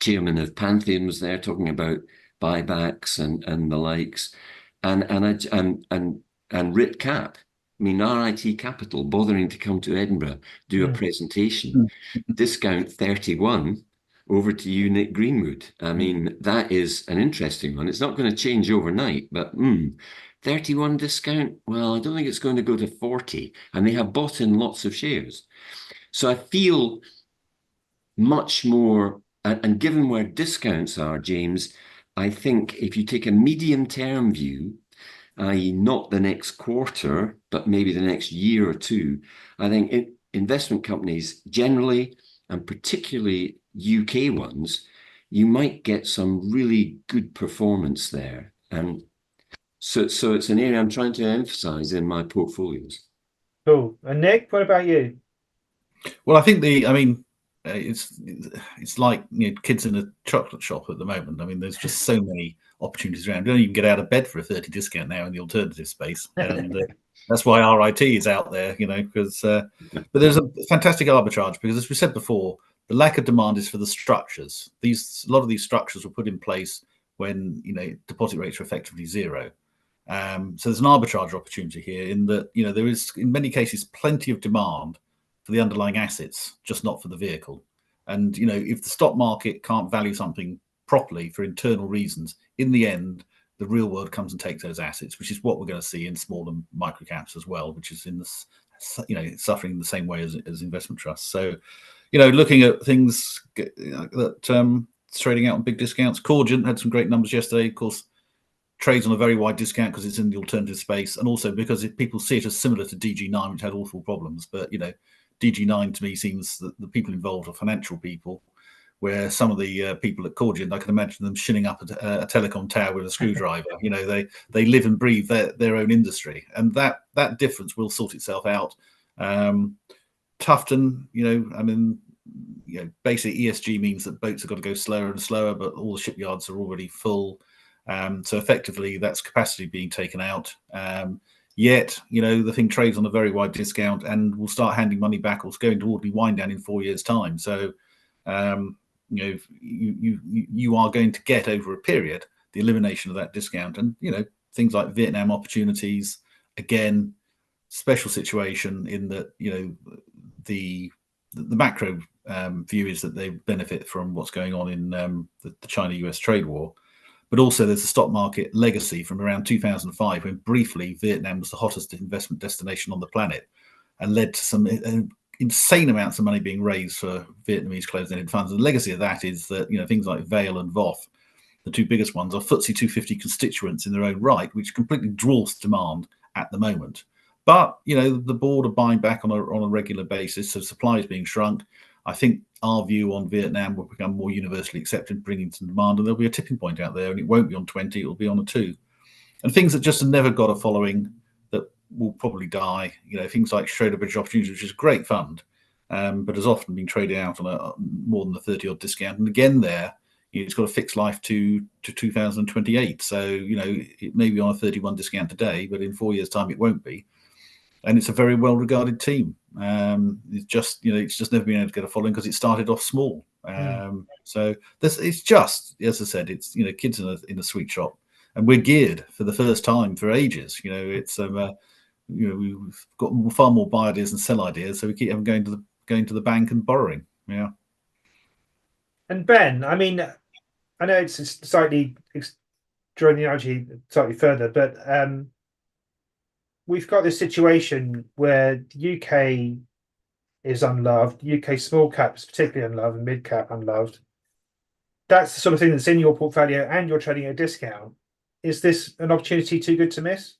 Chairman of Pantheon was there talking about buybacks and the likes. And RIT Cap, I mean, RIT Capital bothering to come to Edinburgh, do a presentation, discount 31 over to you, Nick Greenwood. I mean, that is an interesting one. It's not going to change overnight, but 31 discount, well, I don't think it's going to go to 40. And they have bought in lots of shares. So I feel much more, and given where discounts are, James, I think if you take a medium-term view, i.e. not the next quarter, but maybe the next year or two, I think investment companies generally, and particularly UK ones, you might get some really good performance there. And so it's an area I'm trying to emphasize in my portfolios. Cool. And Nick, what about you? Well, I think it's like kids in a chocolate shop at the moment. I mean, there's just so many opportunities around. You don't even get out of bed for a 30 discount now in the alternative space, and that's why RIT is out there. Because but there's a fantastic arbitrage because, as we said before, the lack of demand is for the structures. A lot of these structures were put in place when deposit rates are effectively zero. So there's an arbitrage opportunity here in that there is in many cases plenty of demand for the underlying assets, just not for the vehicle. And if the stock market can't value something properly for internal reasons, in the end, the real world comes and takes those assets, which is what we're going to see in small and micro caps as well, which is in this, suffering the same way as investment trusts. So, looking at things that trading out on big discounts, Corgent had some great numbers yesterday. Of course, trades on a very wide discount because it's in the alternative space, and also because people see it as similar to DG9, which had awful problems. But DG9 to me seems that the people involved are financial people, where some of the people at Cordiant, I can imagine them shinning up a telecom tower with a screwdriver. You know, they live and breathe their own industry, and that difference will sort itself out. Tufton, you know, I mean, you know, basically ESG means that boats have got to go slower and slower, but all the shipyards are already full. So effectively, that's capacity being taken out. Yet, you know, the thing trades on a very wide discount and will start handing money back or it's going to orderly wind down in 4 years' time. So, you know, you are going to get over a period the elimination of that discount, and you know, things like Vietnam opportunities, again, special situation in that, you know, the macro view is that they benefit from what's going on in the China-US trade war. But also there's a stock market legacy from around 2005, when briefly Vietnam was the hottest investment destination on the planet and led to some insane amounts of money being raised for Vietnamese closed-ended funds. And the legacy of that is that, you know, things like Vail and VOF, the two biggest ones, are FTSE 250 constituents in their own right, which completely dwarfs demand at the moment. But, you know, the board are buying back on a regular basis, so supply is being shrunk. I think our view on Vietnam will become more universally accepted, bringing some demand, and there'll be a tipping point out there, and it won't be on 20, it'll be on a 2. And things that just have never got a following that will probably die, you know, things like Schroeder Bridge Opportunities, which is a great fund, but has often been traded out on a more than a 30-odd discount. And again, there, you know, it's got a fixed life to 2028. So, you know, it may be on a 31 discount today, but in 4 years' time, it won't be. And it's a very well-regarded team. It's just, you know, it's just never been able to get a following because it started off small. So this, it's just, as I said, it's, you know, kids in a sweet shop, and we're geared for the first time for ages. You know, it's you know, we've got far more buy ideas than sell ideas, so we keep going to the bank and borrowing. Yeah. And Ben, I mean, I know it's slightly drawing the analogy slightly further, but we've got this situation where the UK is unloved, UK small caps particularly unloved, and mid cap unloved. That's the sort of thing that's in your portfolio, and you're trading at a discount. Is this an opportunity too good to miss?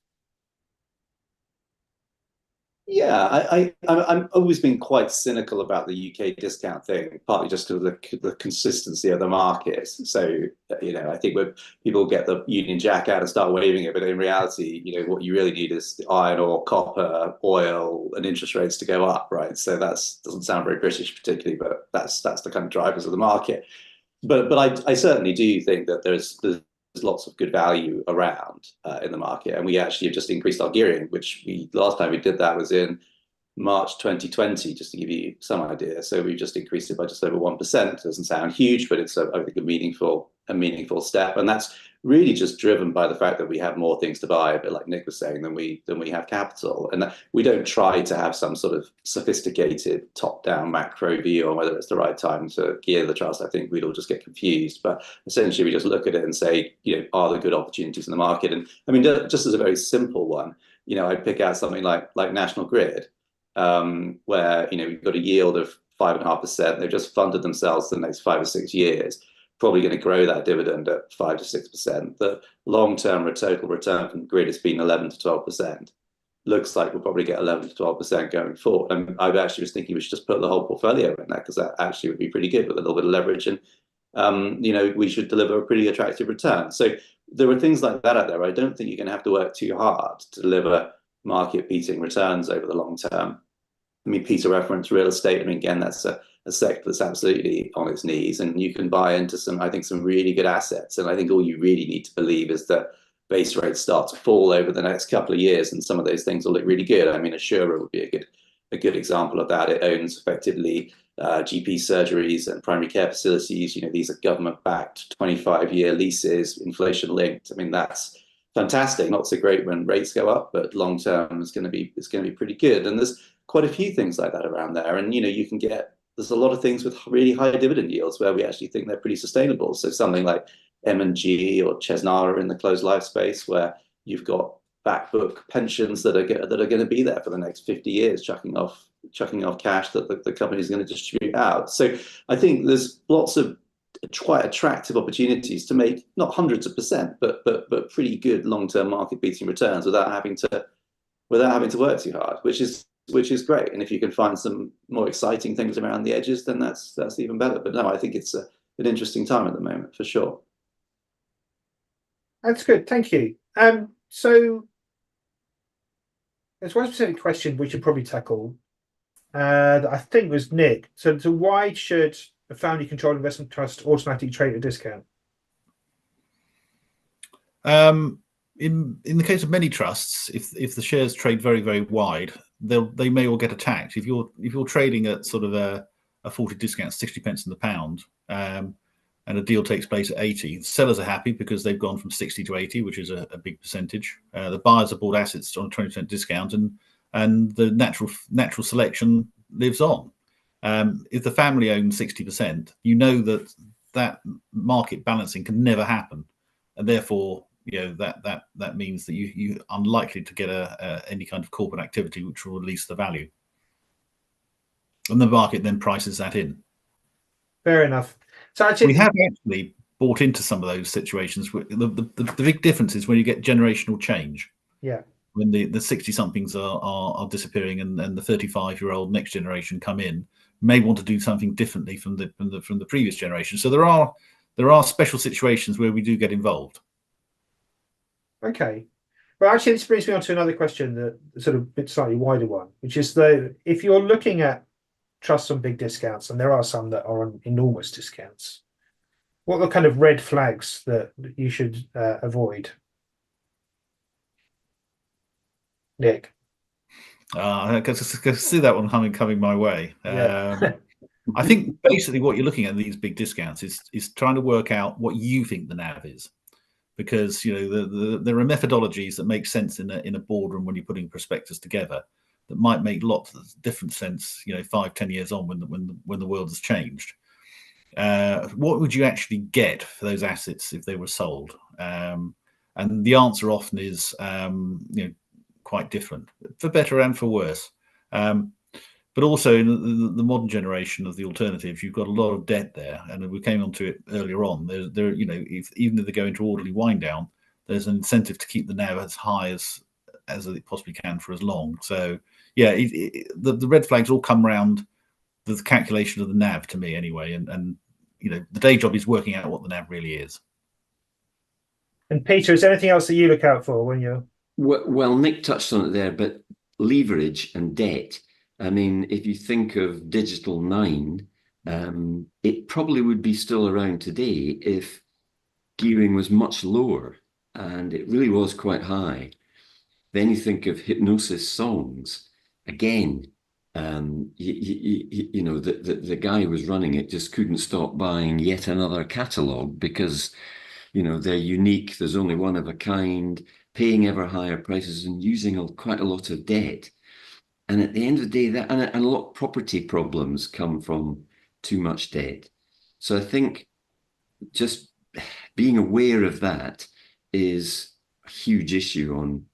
Yeah, I'm always been quite cynical about the UK discount thing, partly just because of the consistency of the markets. So, you know, I think when people get the Union Jack out and start waving it, but in reality, you know, what you really need is iron ore, copper, oil, and interest rates to go up, right? So doesn't sound very British particularly, but that's the kind of drivers of the market. But I certainly do think that there's lots of good value around in the market, and we actually have just increased our gearing, which last time we did that was in March 2020, just to give you some idea. So we just increased it by just over 1%. It doesn't sound huge, but it's I think a meaningful step, and that's really just driven by the fact that we have more things to buy, a bit like Nick was saying, than we have capital, and we don't try to have some sort of sophisticated top-down macro view on whether it's the right time to gear the trust. I think we'd all just get confused, but essentially we just look at it and say, you know, are there good opportunities in the market? And I mean, just as a very simple one, you know, I'd pick out something like National Grid, where, you know, we've got a yield of 5.5%. They've just funded themselves for the next 5 or 6 years, probably going to grow that dividend at 5 to 6%. The long-term total return from the grid has been 11 to 12%. Looks like we'll probably get 11 to 12% going forward. And I actually was thinking we should just put the whole portfolio in there, because that actually would be pretty good with a little bit of leverage, and you know, we should deliver a pretty attractive return. So there are things like that out there. I don't think you're going to have to work too hard to deliver market-beating returns over the long term. I mean, Peter referenced real estate. I mean, again, that's a sector that's absolutely on its knees, and you can buy into some really good assets. And I think all you really need to believe is that base rates start to fall over the next couple of years, and some of those things will look really good. I mean, Assura would be a good example of that. It owns effectively GP surgeries and primary care facilities. You know, these are government-backed 25-year leases, inflation-linked. I mean, that's fantastic. Not so great when rates go up, but long term it's going to be pretty good. And there's quite a few things like that around there. And you know, there's a lot of things with really high dividend yields where we actually think they're pretty sustainable. So something like M&G or Chesnara in the closed life space, where you've got back book pensions that are going to be there for the next 50 years, chucking off cash that the company is going to distribute out. So I think there's lots of quite attractive opportunities to make not hundreds of percent, but pretty good long-term market beating returns without having to work too hard, which is which is great. And if you can find some more exciting things around the edges, then that's even better. But no, I think it's an interesting time at the moment, for sure. That's good. Thank you. So there's one specific question we should probably tackle. That I think was Nick. So why should a family-controlled investment trust automatically trade at a discount? In the case of many trusts, if the shares trade very, very wide, they may well get attacked. If you're trading at sort of a 40 discount, 60 pence in the pound, and a deal takes place at 80, the sellers are happy because they've gone from 60 to 80, which is a big percentage. The buyers have bought assets on a 20% discount, and the natural selection lives on. If the family owns 60%, you know that market balancing can never happen, and therefore, that means that you're unlikely to get any kind of corporate activity which will release the value, and the market then prices that in. Fair enough. So actually, we have actually bought into some of those situations. The big difference is when you get generational change. Yeah. When the 60 somethings are disappearing, and the 35-year-old next generation come in, may want to do something differently from the previous generation. So there are special situations where we do get involved. Okay. Well, actually, this brings me on to another question, that sort of a bit slightly wider one, which is if you're looking at trusts on big discounts, and there are some that are on enormous discounts, what are the kind of red flags that you should avoid? Nick? I can see that one coming my way. Yeah. I think basically what you're looking at in these big discounts is trying to work out what you think the NAV is, because there are methodologies that make sense in a boardroom when you're putting prospectus together that might make lots of different sense 5-10 years on when the world has changed. What would you actually get for those assets if they were sold? And the answer often is quite different, for better and for worse. But also in the modern generation of the alternatives, you've got a lot of debt there, and we came onto it earlier on. Even if they go into orderly wind down, there's an incentive to keep the NAV as high as it possibly can for as long. So yeah, the red flags all come around the calculation of the NAV to me anyway, and the day job is working out what the NAV really is. And Peter, is there anything else that you look out for when you're? Well, Nick touched on it there, but leverage and debt. I mean, if you think of Digital 9, it probably would be still around today if gearing was much lower, and it really was quite high. Then you think of Hypnosis Songs. Again, the guy who was running it just couldn't stop buying yet another catalogue because, they're unique. There's only one of a kind, paying ever higher prices and using quite a lot of debt. And at the end of the day, and a lot of property problems come from too much debt. So I think just being aware of that is a huge issue on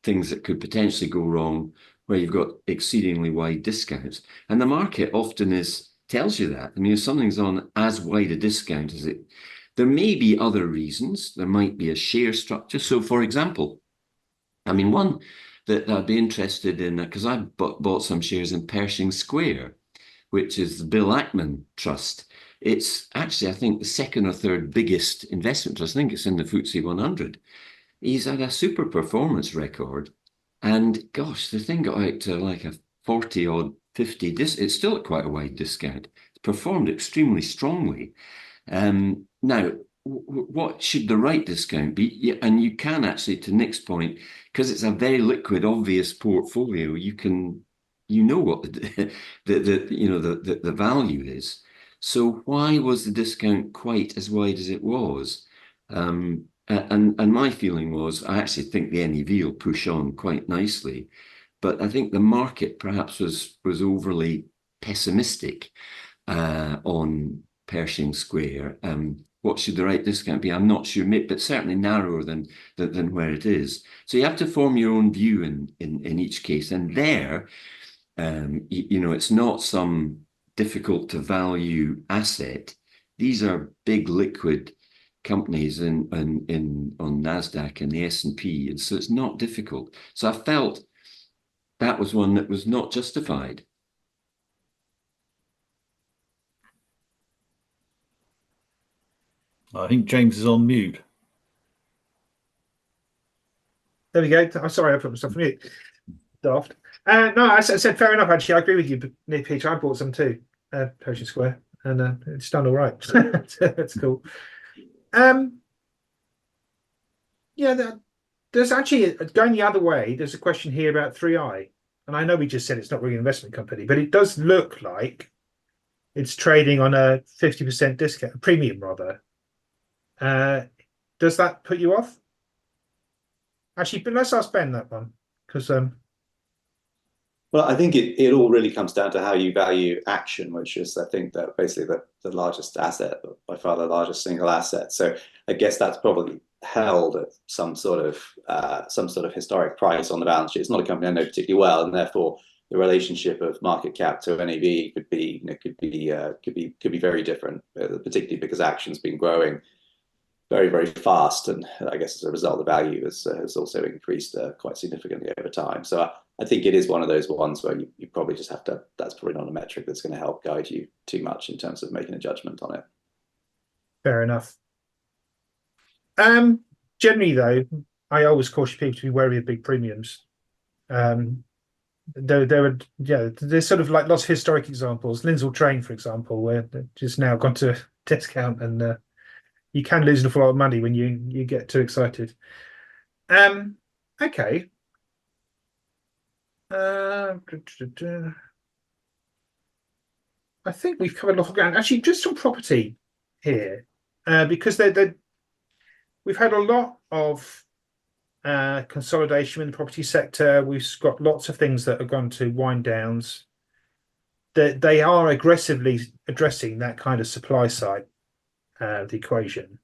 things that could potentially go wrong, where you've got exceedingly wide discounts. And the market often tells you that. I mean, if something's on as wide a discount as it, there may be other reasons. There might be a share structure. So for example, I mean, one that I'd be interested in, because I bought some shares in Pershing Square, which is the Bill Ackman Trust. It's actually, I think, the second or third biggest investment trust. I think it's in the FTSE 100. He's had a super performance record. And gosh, the thing got out to like a 40 or 50. It's still at quite a wide discount. It's performed extremely strongly. Now, what should the right discount be? Yeah, and you can actually, to Nick's point, because it's a very liquid, obvious portfolio, you know what the value is. So why was the discount quite as wide as it was? And my feeling was, I actually think the NAV will push on quite nicely, but I think the market perhaps was overly pessimistic on Pershing Square. What should the right discount be? I'm not sure, but certainly narrower than where it is. So you have to form your own view in each case. And there, it's not some difficult to value asset. These are big liquid companies on NASDAQ and the S&P, and so it's not difficult. So I felt that was one that was not justified. I think James is on mute. There we go. I'm sorry, I put myself on mute. Daft. No, I said fair enough. Actually, I agree with you, Peter. I bought some too, Pershing Square, and it's done all right. That's cool. Yeah, there's actually going the other way. There's a question here about 3i, and I know we just said it's not really an investment company, but it does look like it's trading on a 50% discount, premium rather. Does that put you off? Actually, but let's ask Ben that one because well, I think it all really comes down to how you value Action, which is, I think, that basically the largest asset, by far the largest single asset. So I guess that's probably held at some sort of historic price on the balance sheet. It's not a company I know particularly well, and therefore the relationship of market cap to NAV could be very different, particularly because Action's been growing very, very fast, and I guess as a result, the value has also increased quite significantly over time. So I think it is one of those ones where you probably just have to. That's probably not a metric that's going to help guide you too much in terms of making a judgment on it. fair enough. Generally, though, I always caution people to be wary of big premiums. There's sort of like lots of historic examples. Lindsay Train, for example, where they've just now gone to discount, and you can lose an awful lot of money when you get too excited. Okay. I think we've covered a lot of ground. Actually, just on property here, because we've had a lot of consolidation in the property sector. We've got lots of things that are going to wind downs. They are aggressively addressing that kind of supply side of the equation.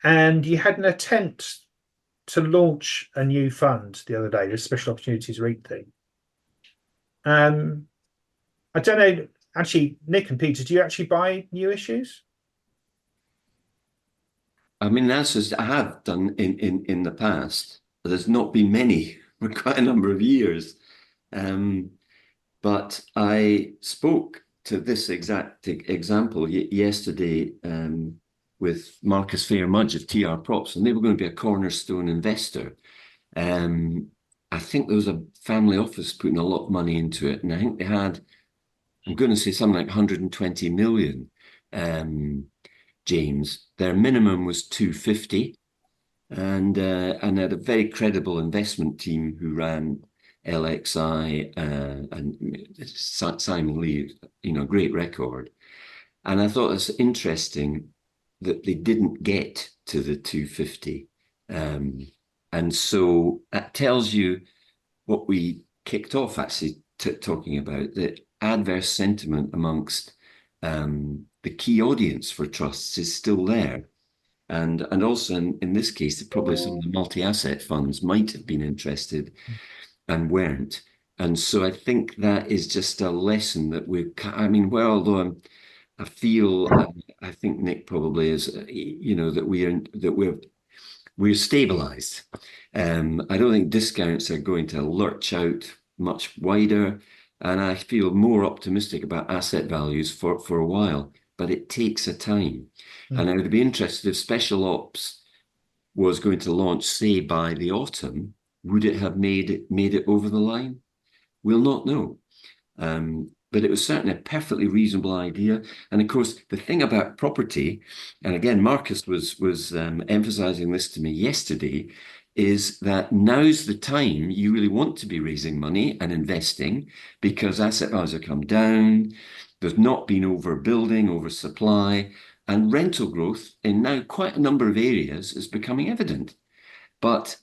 And you had an attempt to launch a new fund the other day, the Special Opportunities REIT thing. I don't know. Actually, Nick and Peter, do you actually buy new issues? I mean, that's as I have done in the past. There's not been many for quite a number of years. But I spoke to this exact example yesterday with Marcus Fair-Mudge of TR Props, and they were going to be a cornerstone investor. I think there was a family office putting a lot of money into it, and I think they had, I'm going to say something like 120 million. James, their minimum was 250, and they had a very credible investment team who ran LXI and Simon Lee, great record. And I thought it's interesting that they didn't get to the 250. And so that tells you what we kicked off actually talking about, the adverse sentiment amongst the key audience for trusts is still there. And also in this case, probably some of the multi-asset funds might have been interested and weren't. And so I think that is just a lesson that although I feel, I think Nick probably is, that we're stabilized. I don't think discounts are going to lurch out much wider, and I feel more optimistic about asset values for a while, but it takes a time. And I would be interested if Special Ops was going to launch, say, by the autumn, would it have made it over the line? We'll not know. But it was certainly a perfectly reasonable idea. And of course, the thing about property, and again, Marcus was emphasizing this to me yesterday, is that now's the time you really want to be raising money and investing, because asset values have come down. There's not been overbuilding, oversupply, and rental growth in now quite a number of areas is becoming evident. But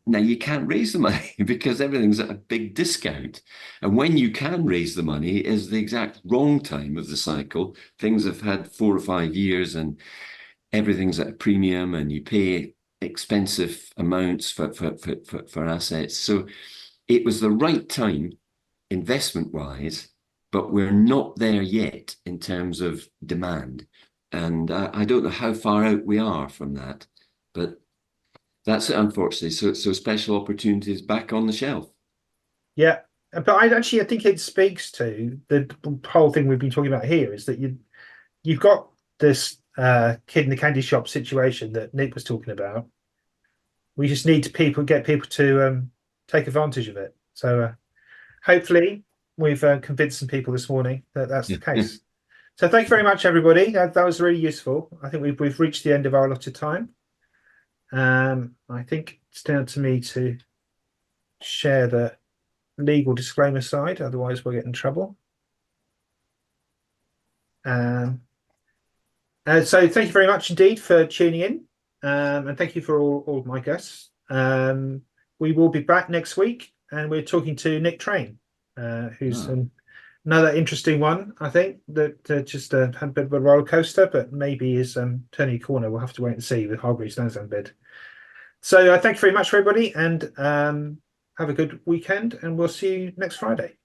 now you can't raise the money because everything's at a big discount. And when you can raise the money is the exact wrong time of the cycle. Things have had 4 or 5 years and everything's at a premium, and you pay expensive amounts for assets. So it was the right time investment-wise, but we're not there yet in terms of demand. And I don't know how far out we are from that, but that's it, unfortunately. So Special Opportunities back on the shelf. Yeah, but I think it speaks to the whole thing we've been talking about here is that you've got this kid in the candy shop situation that Nick was talking about. We just need to get people to take advantage of it. So hopefully we've convinced some people this morning that that's the case. So thank you very much, everybody. That was really useful. I think we've reached the end of our allotted time. I think it's down to me to share the legal disclaimer side, otherwise we'll get in trouble. So thank you very much indeed for tuning in, and thank you for all of my guests. We will be back next week, and we're talking to Nick Train, who's another interesting one, I think, that just had a bit of a roller coaster, but maybe is turning a corner. We'll have to wait and see with Hargreaves Lansdowne bid. So thank you very much, everybody, and have a good weekend, and we'll see you next Friday.